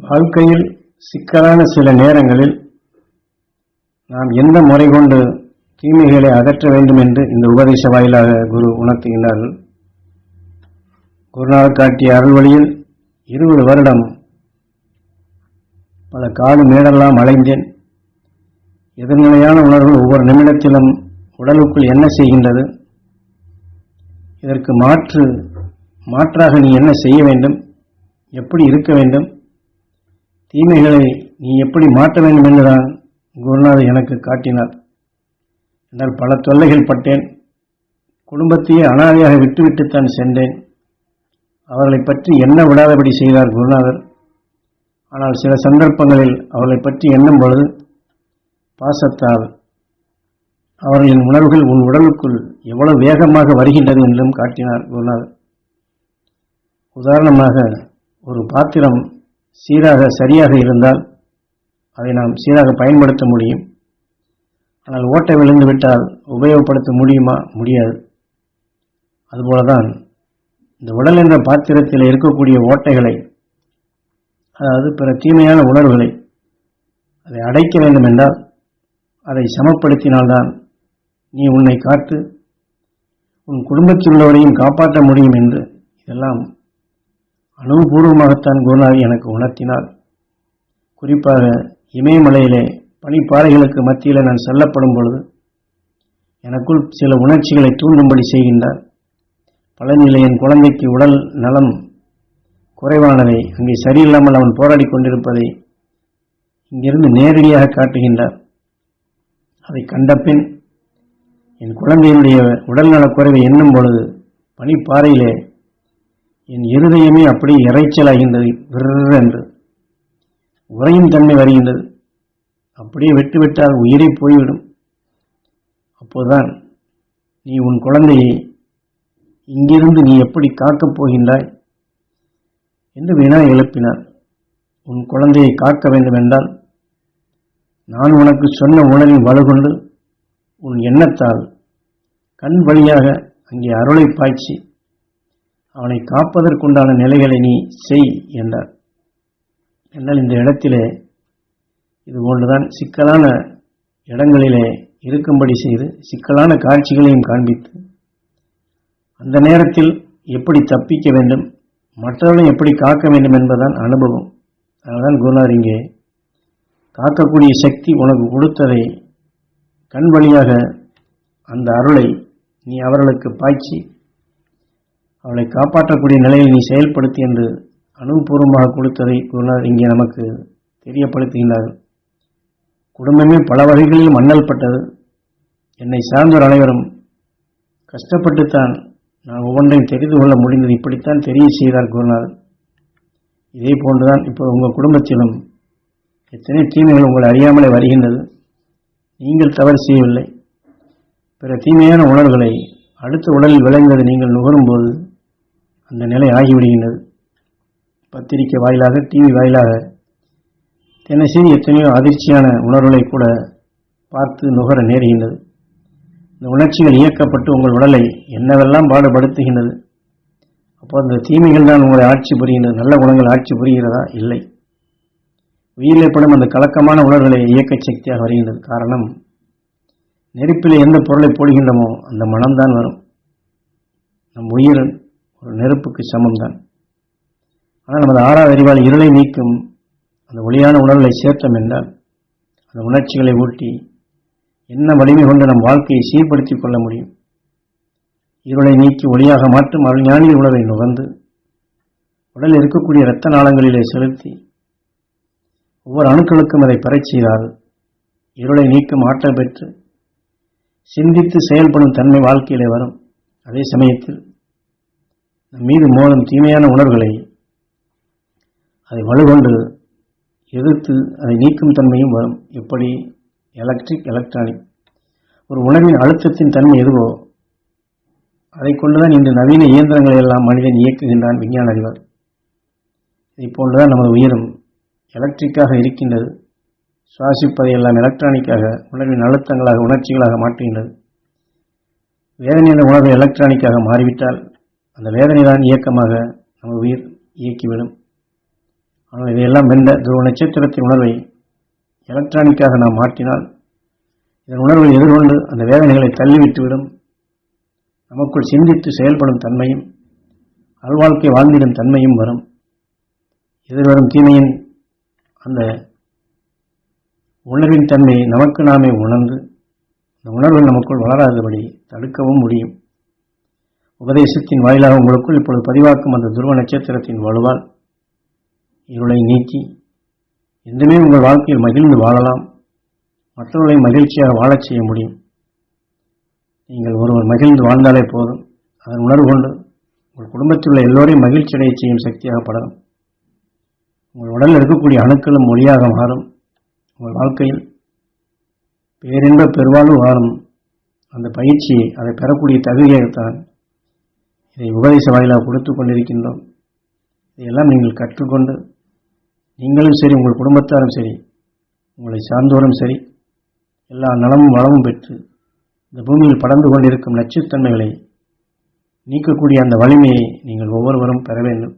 வாழ்க்கையில் சிக்கலான சில நேரங்களில் நாம் எந்த முறை கொண்டு தீமைகளை அகற்ற வேண்டும் என்று இந்த உபதேச வாயிலாக குரு உணர்த்துகின்றார்கள். குருநாதர் காட்டிய அருள்வழியில் 20 வருடம் பல காடு மேடெல்லாம் அலைந்தேன். எதிர்நிலையான உணர்வுகள் ஒவ்வொரு நிமிடத்திலும் உடலுக்குள் என்ன செய்கின்றது, இதற்கு மாற்றாக நீ என்ன செய்ய வேண்டும், எப்படி இருக்க வேண்டும், தீமைகளை நீ எப்படி மாற்ற வேண்டும் என்றுதான் குருநாதர் எனக்கு காட்டினார். என்றால் பல தொல்லைகள் பட்டேன். குடும்பத்தையே அனாதையாக விட்டுவிட்டுத்தான் சென்றேன். அவர்களை பற்றி எண்ண விடாதபடி செய்தார் குருநாதர். ஆனால் சில சந்தர்ப்பங்களில் அவர்களை பற்றி எண்ணும் பொழுது பாசத்தால் அவர்களின் உணர்வுகள் உன் உடலுக்குள் எவ்வளவு வேகமாக வருகின்றது என்றும் காட்டினார் குருநாதர். உதாரணமாக, ஒரு பாத்திரம் சரியாக இருந்தால் அதை நாம் சீராக பயன்படுத்த முடியும். ஆனால் ஓட்டை விழுந்து விட்டால் உபயோகப்படுத்த முடியுமா? முடியாது. அதுபோலதான் இந்த உடல் என்ற பாத்திரத்தில் இருக்கக்கூடிய ஓட்டைகளை, அதாவது பிற தீமையான உணர்வுகளை அதை அடைக்க வேண்டும் என்றால் அதை சமப்படுத்தினால்தான் நீ உன்னை காத்து உன் குடும்பத்தில் உள்ளவரையும் காப்பாற்ற முடியும் என்று இதெல்லாம் அனுபவபூர்வமாகத்தான் குருநாதர் எனக்கு உணர்த்தினார். குறிப்பாக இமயமலையிலே பனிப்பாறைகளுக்கு மத்தியில் நான் செல்லப்படும் பொழுது எனக்குள் சில உணர்ச்சிகளை தூண்டும்படி செய்கின்றார். பழனியிலே என் குழந்தைக்கு உடல் நலம் குறைவானதை, அங்கே சரியில்லாமல் அவன் போராடி கொண்டிருப்பதை இங்கிருந்து நேரடியாக காட்டுகின்றார். அதை கண்ட பின் என் குழந்தையினுடைய உடல் நலக்குறைவை எண்ணும் பொழுது பனிப்பாறையிலே என் இருதயமே அப்படி இறைச்சலாகின்றது. விற்றென்று உறையும் தன்மை வருகின்றது. அப்படியே விட்டுவிட்டால் உயிரை போய்விடும். அப்போதுதான் நீ உன் குழந்தையை இங்கிருந்து நீ எப்படி காக்கப் போகின்றாய் என்று வினா எழுப்பினார். உன் குழந்தையை காக்க வேண்டும் என்றால் நான் உனக்கு சொன்ன உணர்வின் வலுகொண்டு உன் எண்ணத்தால் கண் வழியாக அங்கே அருளை பாய்ச்சி அவனை காப்பதற்குண்டான நிலைகளை நீ செய் என்றார். என்றால் இந்த இடத்திலே இதுபோன்றுதான் சிக்கலான இடங்களிலே இருக்கும்படி செய்து சிக்கலான காட்சிகளையும் காண்பித்து அந்த நேரத்தில் எப்படி தப்பிக்க வேண்டும், மற்றவர்களையும் எப்படி காக்க வேண்டும் என்பதுதான் அனுபவம். அதனால்தான் குருநாதர் இங்கே காக்கக்கூடிய சக்தி உனக்கு கொடுத்ததை கண் வழியாக அந்த அருளை நீ அவர்களுக்கு பாய்ச்சி அவளை காப்பாற்றக்கூடிய நிலையில் நீ செயல்படுத்தி என்று அனுபவபூர்வமாக கொடுத்ததை குருநாதர் இங்கே நமக்கு தெரியப்படுத்துகின்றார்கள். குடும்பமே பல வகைகளில் மண்ணல்பட்டது. என்னை சார்ந்தோர் அனைவரும் கஷ்டப்பட்டுத்தான் நான் ஒவ்வொன்றையும் தெரிந்து கொள்ள முடிந்தது. இப்படித்தான் தெரிய செய்தார் குருநாதர். இதே போன்றுதான் இப்போ உங்கள் குடும்பத்திலும் எத்தனை தீமைகள் உங்களை அறியாமலே வருகின்றது. நீங்கள் தவறு செய்யவில்லை. பிற தீமையான உணர்வுகளை அடுத்த உடலில் விளைந்தது நீங்கள் நுகரும்போது அந்த நிலை ஆகிவிடுகின்றது. பத்திரிகை வாயிலாக, டிவி வாயிலாக தினசரி எத்தனையோ அதிர்ச்சியான உணர்வுகளை கூட பார்த்து நுகர நேருகின்றது. இந்த உணர்ச்சிகள் இயக்கப்பட்டு உங்கள் உடலை என்னவெல்லாம் பாடுபடுத்துகின்றது. அப்போ அந்த தீமைகள் தான் உங்களை ஆட்சி புரிகின்றது. நல்ல குணங்கள் ஆட்சி புரிகிறதா? இல்லை. உயிரிழப்படும் அந்த கலக்கமான உணர்வுகளை இயக்க சக்தியாக வருகின்றது. காரணம், நெருப்பிலே எந்த பொருளை போடுகின்றமோ அந்த மனம்தான் வரும். நம் உயிர் ஒரு நெருப்புக்கு சமம்தான். ஆனால் நமது ஆறாவது அறிவால் இருளை நீக்கும் அந்த ஒளியான உணர்வுகளை சேர்த்தோம் என்றால் அந்த உணர்ச்சிகளை ஊட்டி என்ன வலிமை கொண்டு நம் வாழ்க்கையை சீர்படுத்திக் கொள்ள முடியும். இருளை நீக்கி ஒளியாக மாற்றும் அருஞானியின் உணர்வை நுகர்ந்து உடலில் இருக்கக்கூடிய இரத்த நாளங்களிலே செலுத்தி ஒவ்வொரு அணுக்களுக்கும் அதை பெறச் செய்தால் இருளை நீக்கும் ஆற்றல் பெற்று சிந்தித்து செயல்படும் தன்மை வாழ்க்கையிலே வரும். அதே சமயத்தில் நம் மீது மோதும் தீமையான உணர்வுகளை அதை வலுகொண்டு எதிர்த்து அதை நீக்கும் தன்மையும் வரும். எப்படி? எலக்ட்ரானிக் ஒரு உணர்வின் அழுத்தத்தின் தன்மை எதுவோ அதை கொண்டுதான் இன்று நவீன இயந்திரங்களை எல்லாம் மனிதன் இயக்குகின்றான் விஞ்ஞான அறிவார். இதை போன்றுதான் நமது உயிரும் எலக்ட்ரிக்காக இருக்கின்றது. சுவாசிப்பதை எல்லாம் எலக்ட்ரானிக்காக உணர்வின் அழுத்தங்களாக உணர்ச்சிகளாக மாற்றுகின்றது. வேதனை என்ற உணர்வு எலக்ட்ரானிக்காக மாறிவிட்டால் அந்த வேதனை தான் இயக்கமாக நமது உயிர் இயக்கிவிடும். ஆனால் இதையெல்லாம் வென்ற துருவ நட்சத்திரத்தின் உணர்வை எலக்ட்ரானிக்காக நாம் மாற்றினால் இதன் உணர்வை எதிர்கொண்டு அந்த வேதனைகளை தள்ளிவிட்டுவிடும் நமக்குள் சிந்தித்து செயல்படும் தன்மையும் அல்வாழ்க்கை வாழ்ந்திடும் தன்மையும் வரும். எதிர்வரும் தீமையின் அந்த உணர்வின் தன்மையை நமக்கு நாமே உணர்ந்து அந்த உணர்வு நமக்குள் வளராதபடி தடுக்கவும் முடியும். உபதேசத்தின் வாயிலாக உங்களுக்குள் இப்பொழுது பதிவாக்கும் அந்த துருவ நட்சத்திரத்தின் வலுவால் இருளை நீக்கி என்றுமே உங்கள் வாழ்க்கையில் மகிழ்ந்து வாழலாம், மற்றவர்களை மகிழ்ச்சியாக வாழச் செய்ய முடியும். நீங்கள் ஒருவர் மகிழ்ந்து வாழ்ந்தாலே போதும், அதன் உணர்வு கொண்டு உங்கள் குடும்பத்தில் உள்ள எல்லோரையும் மகிழ்ச்சி அடைய செய்யும் சக்தியாக படரும். உங்கள் உடலில் இருக்கக்கூடிய அணுக்களும் ஒளியாக மாறும். உங்கள் வாழ்க்கையில் பேரின்ப பெருவாழ்வு வாழும் அந்த பயிற்சியை அதை பெறக்கூடிய தகுதியாகத்தான் இதை உபதேச வாயிலாக கொடுத்து கொண்டிருக்கின்றோம். இதையெல்லாம் நீங்கள் கற்றுக்கொண்டு நீங்களும் சரி, உங்கள் குடும்பத்தாரும் சரி, உங்களை சார்ந்தோரும் சரி, எல்லா நலமும் வளமும் பெற்று இந்த பூமியில் படர்ந்து கொண்டிருக்கும் நச்சுத்தன்மைகளை நீக்கக்கூடிய அந்த வலிமையை நீங்கள் ஒவ்வொருவரும் பெற வேண்டும்.